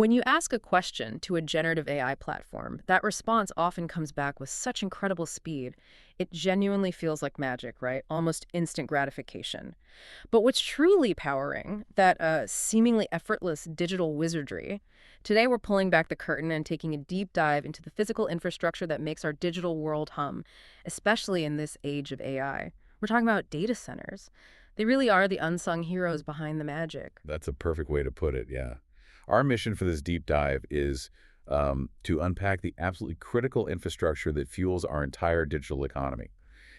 When you ask a question to a generative AI platform, that response often comes back with such incredible speed. It genuinely feels like magic, right? Almost instant gratification. But what's truly powering, that seemingly effortless digital wizardry, today we're pulling back the curtain and taking a deep dive into the physical infrastructure that makes our digital world hum, especially in this age of AI. We're talking about data centers. They really are the unsung heroes behind the magic. That's a perfect way to put it, yeah. Our mission for this deep dive is to unpack the absolutely critical infrastructure that fuels our entire digital economy.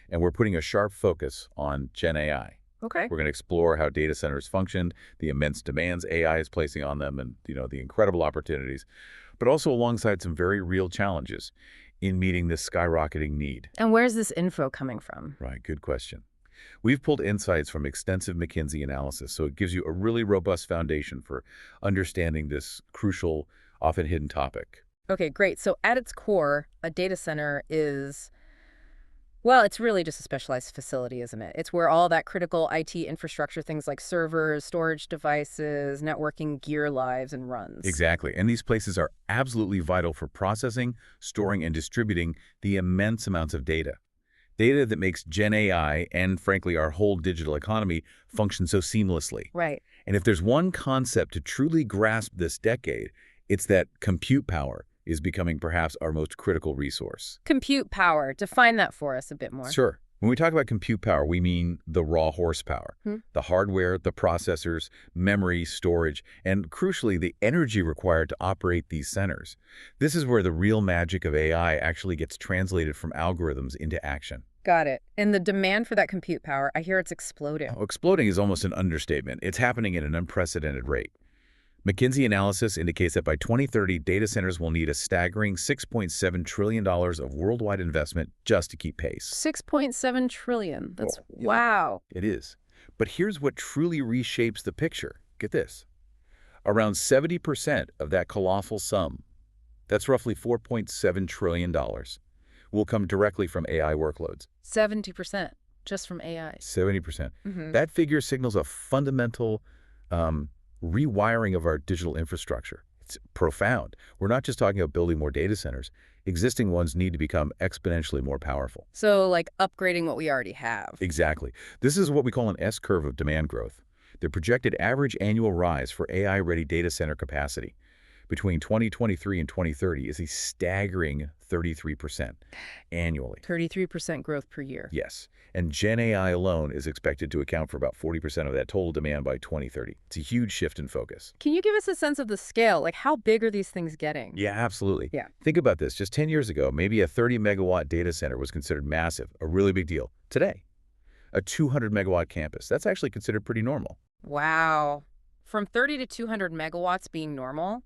And we're putting a sharp focus on Gen AI. Okay. We're going to explore how data centers function, the immense demands AI is placing on them, and the incredible opportunities, but also alongside some very real challenges in meeting this skyrocketing need. And where's this info coming from? Right, good question. We've pulled insights from extensive McKinsey analysis, so it gives you a really robust foundation for understanding this crucial, often hidden topic. Okay, great. So at its core, a data center is, well, it's really just a specialized facility, isn't it? It's where all that critical IT infrastructure, things like servers, storage devices, networking gear lives and runs. Exactly, and these places are absolutely vital for processing, storing, and distributing the immense amounts of data. Data that makes Gen AI and, frankly, our whole digital economy function so seamlessly. Right. And if there's one concept to truly grasp this decade, it's that compute power is becoming perhaps our most critical resource. Compute power. Define that for us a bit more. Sure. When we talk about compute power, we mean the raw horsepower, Hmm. the hardware, the processors, memory, storage, and crucially, the energy required to operate these centers. This is where the real magic of AI actually gets translated from algorithms into action. Got it. And the demand for that compute power, I hear it's exploding. Oh, exploding is almost an understatement. It's happening at an unprecedented rate. McKinsey analysis indicates that by 2030, data centers will need a staggering $6.7 trillion of worldwide investment just to keep pace. 6.7 trillion. That's Well, yeah. wow. It is. But here's what truly reshapes the picture. Get this. Around 70% of that colossal sum, that's roughly $4.7 trillion, will come directly from AI workloads. 70% just from AI. 70%. Hmm. That figure signals a fundamental rewiring of our digital infrastructure. It's profound. We're not just talking about building more data centers. Existing ones need to become exponentially more powerful. So like upgrading what we already have. Exactly. This is what we call an S-curve of demand growth. The projected average annual rise for AI-ready data center capacity between 2023 and 2030 is a staggering 33% annually. 33% growth per year. Yes, and Gen AI alone is expected to account for about 40% of that total demand by 2030. It's a huge shift in focus. Can you give us a sense of the scale? Like how big are these things getting? Yeah, absolutely. Yeah. Think about this. Just 10 years ago, maybe a 30-megawatt data center was considered massive, a really big deal. Today, a 200-megawatt campus, that's actually considered pretty normal. Wow. From 30 to 200 megawatts being normal,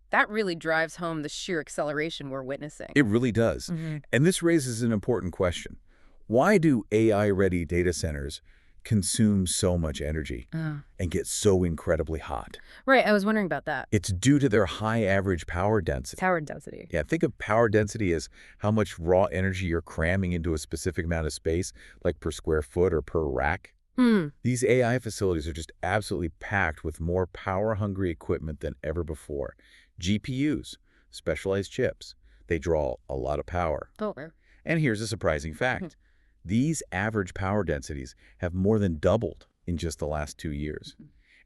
that really drives home the sheer acceleration we're witnessing. It really does. Mhm. And this raises an important question. Why do AI-ready data centers consume so much energy Oh. and get so incredibly hot? Right, I was wondering about that. It's due to their high average power density. Tower density. Yeah, think of power density as how much raw energy you're cramming into a specific amount of space, like per square foot or per rack. Hmm. These AI facilities are just absolutely packed with more power-hungry equipment than ever before. GPUs, specialized chips, they draw a lot of power. Oh. And here's a surprising fact. These average power densities have more than doubled in just the last 2 years.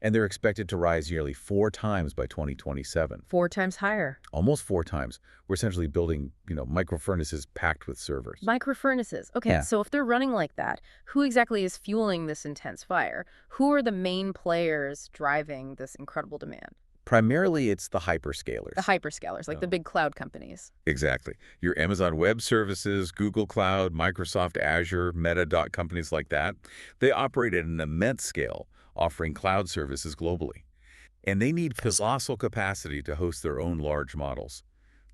And they're expected to rise nearly 4 times by 2027. 4 times higher. Almost 4 times. We're essentially building, microfurnaces packed with servers. Microfurnaces. Okay, Yeah. so if they're running like that, who exactly is fueling this intense fire? Who are the main players driving this incredible demand? Primarily, it's the hyperscalers. The hyperscalers, like the Oh. big cloud companies. Exactly. Your Amazon Web Services, Google Cloud, Microsoft Azure, Meta. Companies like that. They operate at an immense scale, offering cloud services globally. And they need colossal capacity to host their own large models,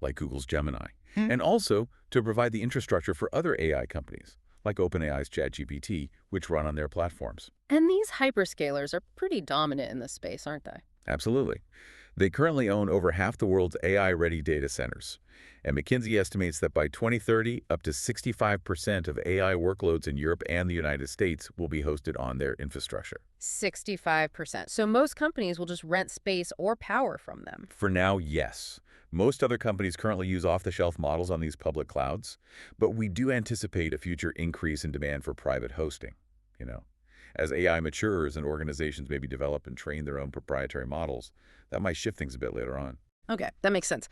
like Google's Gemini, and also to provide the infrastructure for other AI companies, like OpenAI's ChatGPT, which run on their platforms. And these hyperscalers are pretty dominant in this space, aren't they? Absolutely. They currently own over half the world's AI-ready data centers. And McKinsey estimates that by 2030, up to 65% of AI workloads in Europe and the United States will be hosted on their infrastructure. 65%. So most companies will just rent space or power from them. For now, yes. Most other companies currently use off-the-shelf models on these public clouds, but we do anticipate a future increase in demand for private hosting, you know. As AI matures and organizations maybe develop and train their own proprietary models, that might shift things a bit later on. Okay, that makes sense.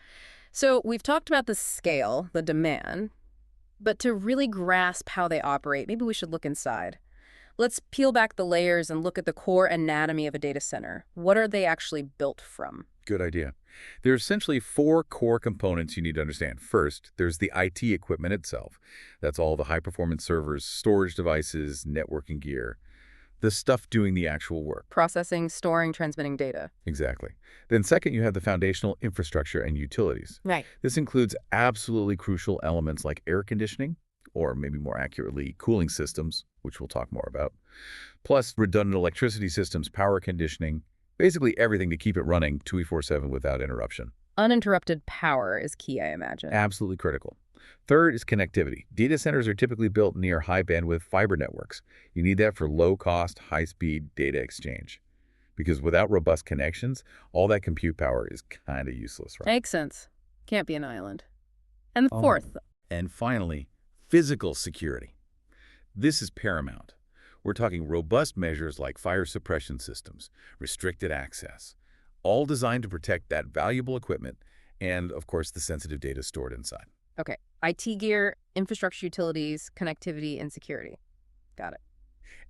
So we've talked about the scale, the demand, but to really grasp how they operate, maybe we should look inside. Let's peel back the layers and look at the core anatomy of a data center. What are they actually built from? Good idea. There are essentially four core components you need to understand. First, there's the IT equipment itself. That's all the high-performance servers, storage devices, networking gear, the stuff doing the actual work. Processing, storing, transmitting data. Exactly. Then second, you have the foundational infrastructure and utilities. Right. This includes absolutely crucial elements like air conditioning, or maybe more accurately, cooling systems, which we'll talk more about, plus redundant electricity systems, power conditioning, basically everything to keep it running 24/7 without interruption. Uninterrupted power is key, I imagine. Absolutely critical. Third is connectivity. Data centers are typically built near high-bandwidth fiber networks. You need that for low-cost, high-speed data exchange. Because without robust connections, all that compute power is kind of useless, right? Makes sense. Can't be an island. And the Oh. fourth, And finally, physical security. This is paramount. We're talking robust measures like fire suppression systems, restricted access, all designed to protect that valuable equipment and, of course, the sensitive data stored inside. okay, IT gear, infrastructure utilities, connectivity, and security. Got it.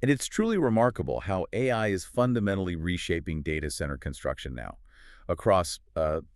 And it's truly remarkable how AI is fundamentally reshaping data center construction now across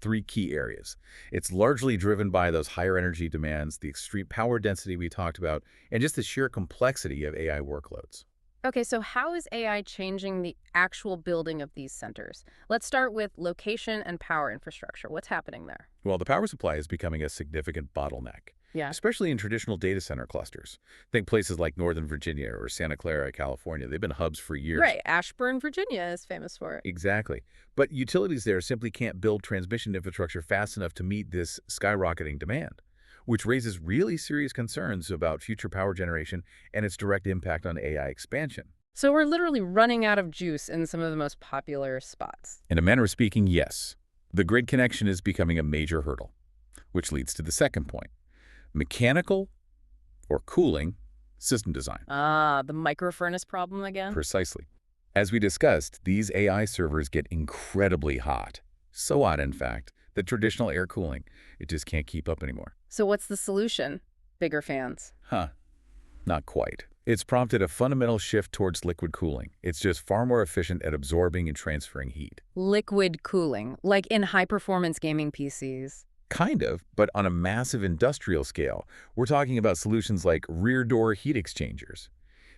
three key areas. It's largely driven by those higher energy demands, the extreme power density we talked about, and just the sheer complexity of AI workloads. Okay, so how is AI changing the actual building of these centers? Let's start with location and power infrastructure. What's happening there? Well, the power supply is becoming a significant bottleneck, Yeah. especially in traditional data center clusters. Think places like Northern Virginia or Santa Clara, California. They've been hubs for years. Right. Ashburn, Virginia is famous for it. Exactly. But utilities there simply can't build transmission infrastructure fast enough to meet this skyrocketing demand, which raises really serious concerns about future power generation and its direct impact on AI expansion. So we're literally running out of juice in some of the most popular spots. In a manner of speaking, yes. The grid connection is becoming a major hurdle, which leads to the second point. Mechanical or cooling system design. Ah, the microfurnace problem again? Precisely. As we discussed, these AI servers get incredibly hot. So hot, in fact, that traditional air cooling, it just can't keep up anymore. So what's the solution? Bigger fans. Not quite. It's prompted a fundamental shift towards liquid cooling. It's just far more efficient at absorbing and transferring heat. Liquid cooling, like in high-performance gaming PCs. Kind of, but on a massive industrial scale. We're talking about solutions like rear door heat exchangers.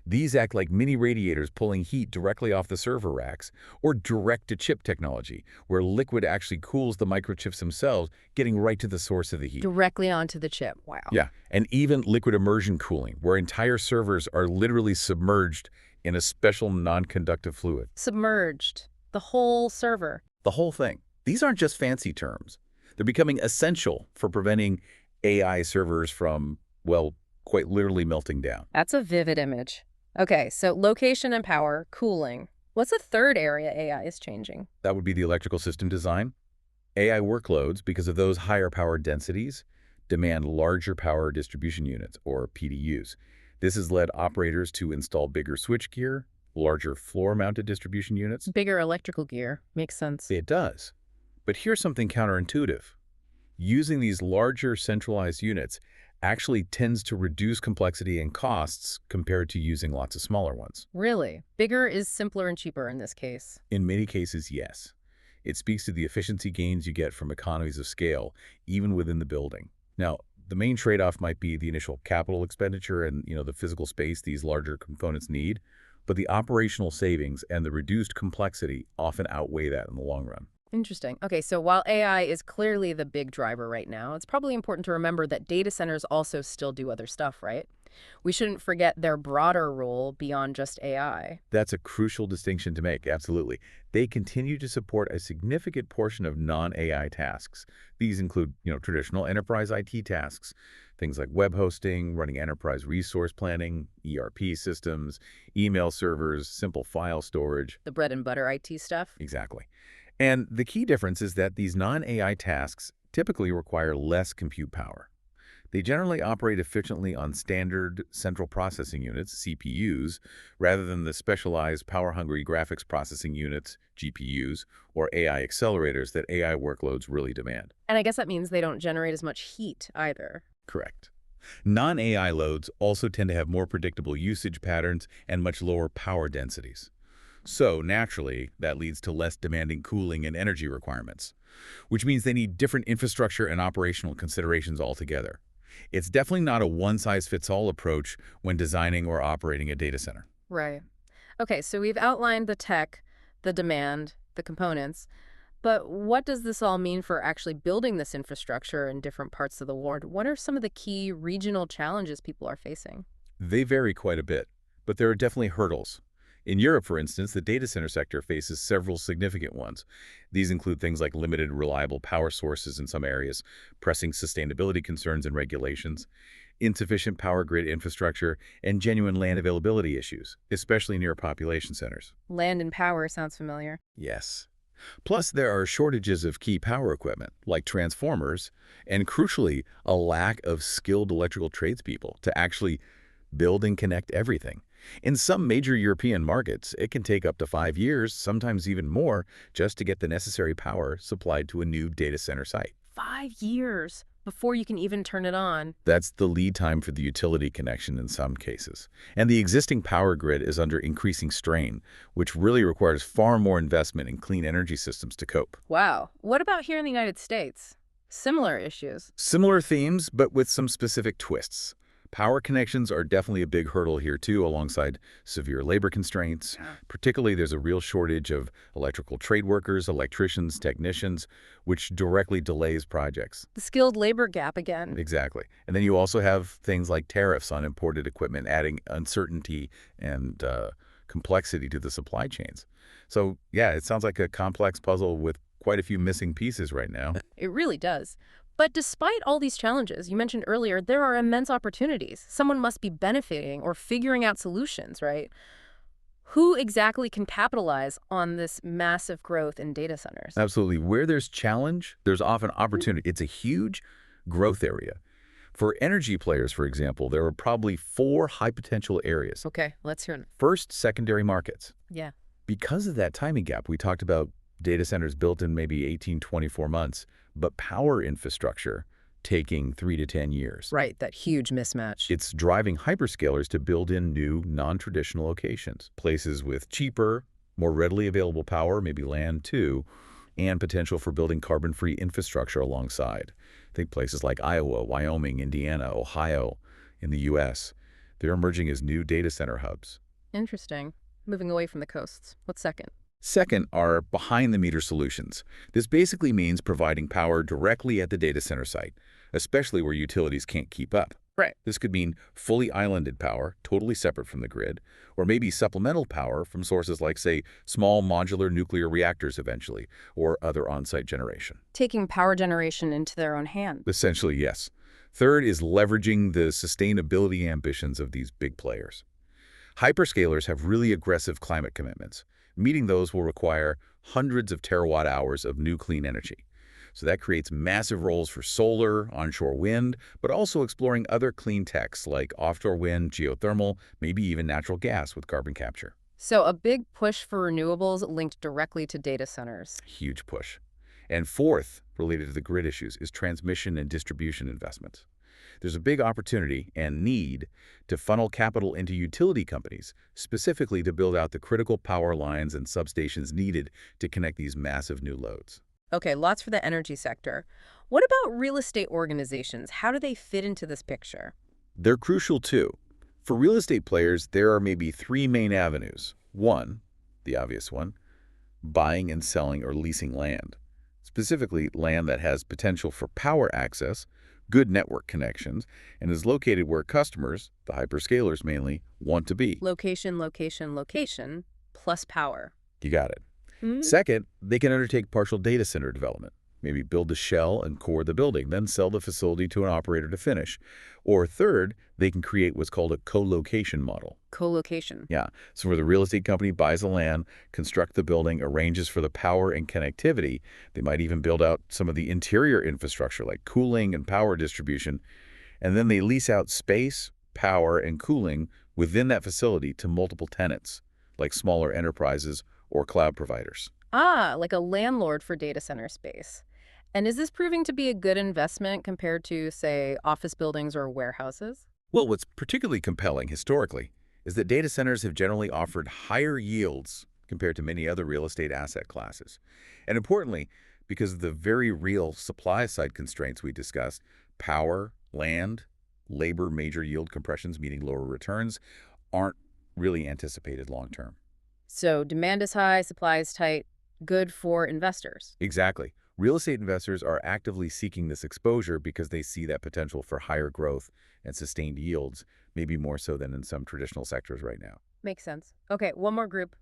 These act like mini radiators pulling heat directly off the server racks, or direct-to-chip technology, where liquid actually cools the microchips themselves, getting right to the source of the heat. Directly onto the chip. Wow. Yeah, and even liquid immersion cooling, where entire servers are literally submerged in a special non-conductive fluid. Submerged. The whole server. The whole thing. These aren't just fancy terms. They're becoming essential for preventing AI servers from, well, quite literally melting down. That's a vivid image. Okay, so location and power, cooling. What's the third area AI is changing? That would be the electrical system design. AI workloads, because of those higher power densities, demand larger power distribution units, or PDUs. This has led operators to install bigger switchgear, larger floor-mounted distribution units. Bigger electrical gear. Makes sense. It does. But here's something counterintuitive. Using these larger centralized units actually tends to reduce complexity and costs compared to using lots of smaller ones. Really? Bigger is simpler and cheaper in this case. In many cases, yes. It speaks to the efficiency gains you get from economies of scale, even within the building. Now, the main trade-off might be the initial capital expenditure and, the physical space these larger components need, but the operational savings and the reduced complexity often outweigh that in the long run. Interesting. Okay, so while AI is clearly the big driver right now, it's probably important to remember that data centers also still do other stuff, right? We shouldn't forget their broader role beyond just AI. That's a crucial distinction to make, absolutely. They continue to support a significant portion of non-AI tasks. These include, traditional enterprise IT tasks, things like web hosting, running enterprise resource planning, ERP systems, email servers, simple file storage. The bread and butter IT stuff? Exactly. And the key difference is that these non-AI tasks typically require less compute power. They generally operate efficiently on standard central processing units, CPUs, rather than the specialized power-hungry graphics processing units, GPUs, or AI accelerators that AI workloads really demand. And I guess that means they don't generate as much heat either. Correct. Non-AI loads also tend to have more predictable usage patterns and much lower power densities. So, naturally, that leads to less demanding cooling and energy requirements, which means they need different infrastructure and operational considerations altogether. It's definitely not a one-size-fits-all approach when designing or operating a data center. Right. Okay, so we've outlined the tech, the demand, the components, but what does this all mean for actually building this infrastructure in different parts of the world? What are some of the key regional challenges people are facing? They vary quite a bit, but there are definitely hurdles. In Europe, for instance, the data center sector faces several significant ones. These include things like limited reliable power sources in some areas, pressing sustainability concerns and regulations, insufficient power grid infrastructure, and genuine land availability issues, especially near population centers. Land and power sounds familiar. Yes. Plus, there are shortages of key power equipment, like transformers, and crucially, a lack of skilled electrical tradespeople to actually build and connect everything. In some major European markets, it can take up to 5 years, sometimes even more, just to get the necessary power supplied to a new data center site. 5 years before you can even turn it on. That's the lead time for the utility connection in some cases. And the existing power grid is under increasing strain, which really requires far more investment in clean energy systems to cope. Wow. What about here in the United States? Similar issues. Similar themes, but with some specific twists. Power connections are definitely a big hurdle here too, alongside severe labor constraints. Yeah. Particularly, there's a real shortage of electrical trade workers, electricians, technicians, which directly delays projects. The skilled labor gap again. Exactly. And then you also have things like tariffs on imported equipment, adding uncertainty and complexity to the supply chains. So, yeah, it sounds like a complex puzzle with quite a few missing pieces right now. It really does. But despite all these challenges you mentioned earlier, there are immense opportunities. Someone must be benefiting or figuring out solutions, right? Who exactly can capitalize on this massive growth in data centers? Absolutely. Where there's challenge, there's often opportunity. It's a huge growth area. For energy players, for example, there are probably 4 high potential areas. Okay, let's hear it. First, secondary markets. Yeah. Because of that timing gap, we talked about data centers built in maybe 18, 24 months, but power infrastructure taking 3 to 10 years. Right, that huge mismatch. It's driving hyperscalers to build in new, non-traditional locations, places with cheaper, more readily available power, maybe land too, and potential for building carbon-free infrastructure alongside. Think places like Iowa, Wyoming, Indiana, Ohio in the U.S. They're emerging as new data center hubs. Interesting. Moving away from the coasts. What's second? Second are behind-the-meter solutions. This basically means providing power directly at the data center site, especially where utilities can't keep up. Right. This could mean fully islanded power, totally separate from the grid, or maybe supplemental power from sources like, say, small modular nuclear reactors eventually, or other on-site generation. Taking power generation into their own hands. Essentially, yes. Third is leveraging the sustainability ambitions of these big players. Hyperscalers have really aggressive climate commitments. Meeting those will require hundreds of terawatt hours of new clean energy. So that creates massive roles for solar, onshore wind, but also exploring other clean techs like offshore wind, geothermal, maybe even natural gas with carbon capture. So a big push for renewables linked directly to data centers. Huge push. And fourth, related to the grid issues, is transmission and distribution investments. There's a big opportunity and need to funnel capital into utility companies, specifically to build out the critical power lines and substations needed to connect these massive new loads. Okay, lots for the energy sector. What about real estate organizations? How do they fit into this picture? They're crucial too. For real estate players, there are maybe 3 main avenues. One, the obvious one, buying and selling or leasing land. Specifically, land that has potential for power access, good network connections, and is located where customers, the hyperscalers mainly, want to be. Location, location, location, plus power. You got it. Hmm. Second, they can undertake partial data center development. Maybe build the shell and core of the building, then sell the facility to an operator to finish. Or third, they can create what's called a co-location model. Co-location. Yeah, so where the real estate company buys the land, construct the building, arranges for the power and connectivity. They might even build out some of the interior infrastructure like cooling and power distribution. And then they lease out space, power, and cooling within that facility to multiple tenants, like smaller enterprises or cloud providers. Ah, like a landlord for data center space. And is this proving to be a good investment compared to, say, office buildings or warehouses? Well, what's particularly compelling historically is that data centers have generally offered higher yields compared to many other real estate asset classes. And importantly, because of the very real supply-side constraints we discussed, power, land, labor major yield compressions, meaning lower returns, aren't really anticipated long-term. So demand is high, supply is tight, good for investors. Exactly. Real estate investors are actively seeking this exposure because they see that potential for higher growth and sustained yields, maybe more so than in some traditional sectors right now. Makes sense. Okay, one more group.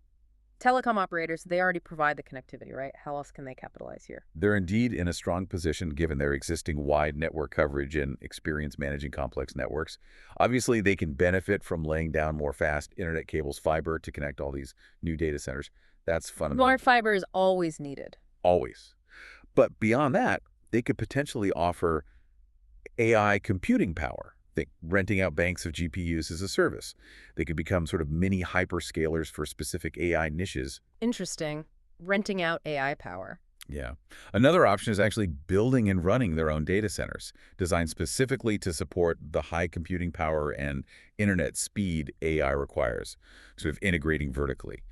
Telecom operators, they already provide the connectivity, right? How else can they capitalize here? They're indeed in a strong position given their existing wide network coverage and experience managing complex networks. Obviously, they can benefit from laying down more fast internet cables, fiber to connect all these new data centers. That's fundamental. More fiber is always needed. Always. But beyond that, they could potentially offer AI computing power. Think renting out banks of GPUs as a service. They could become sort of mini hyperscalers for specific AI niches. Interesting. Renting out AI power. Yeah. Another option is actually building and running their own data centers, designed specifically to support the high computing power and internet speed AI requires, sort of integrating vertically.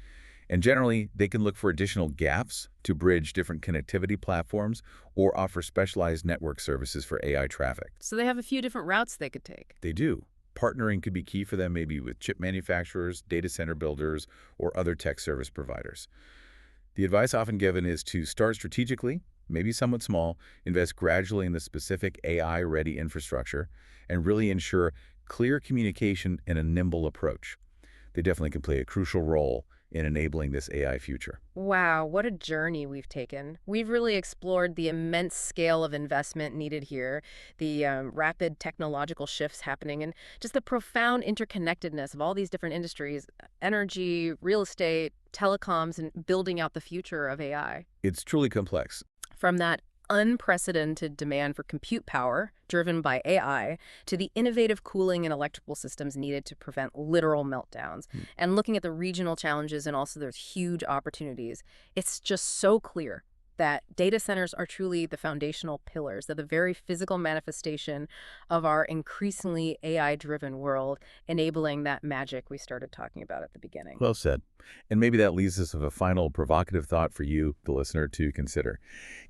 And generally, they can look for additional gaps to bridge different connectivity platforms or offer specialized network services for AI traffic. So they have a few different routes they could take. They do. Partnering could be key for them, maybe with chip manufacturers, data center builders, or other tech service providers. The advice often given is to start strategically, maybe somewhat small, invest gradually in the specific AI-ready infrastructure, and really ensure clear communication and a nimble approach. They definitely can play a crucial role in enabling this AI future. Wow, what a journey we've taken. We've really explored the immense scale of investment needed here, the rapid technological shifts happening, and just the profound interconnectedness of all these different industries, energy, real estate, telecoms, and building out the future of AI. It's truly complex. From that unprecedented demand for compute power driven by AI to the innovative cooling and electrical systems needed to prevent literal meltdowns. And looking at the regional challenges and also those huge opportunities, it's just so clear that data centers are truly the foundational pillars. They're the very physical manifestation of our increasingly AI-driven world, enabling that magic we started talking about at the beginning. Well said. And maybe that leaves us with a final provocative thought for you, the listener, to consider.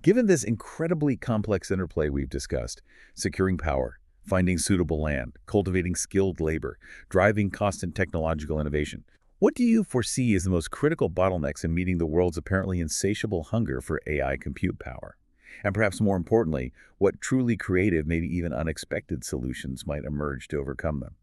Given this incredibly complex interplay we've discussed, securing power, finding suitable land, cultivating skilled labor, driving constant technological innovation, what do you foresee as the most critical bottlenecks in meeting the world's apparently insatiable hunger for AI compute power? And perhaps more importantly, what truly creative, maybe even unexpected solutions might emerge to overcome them?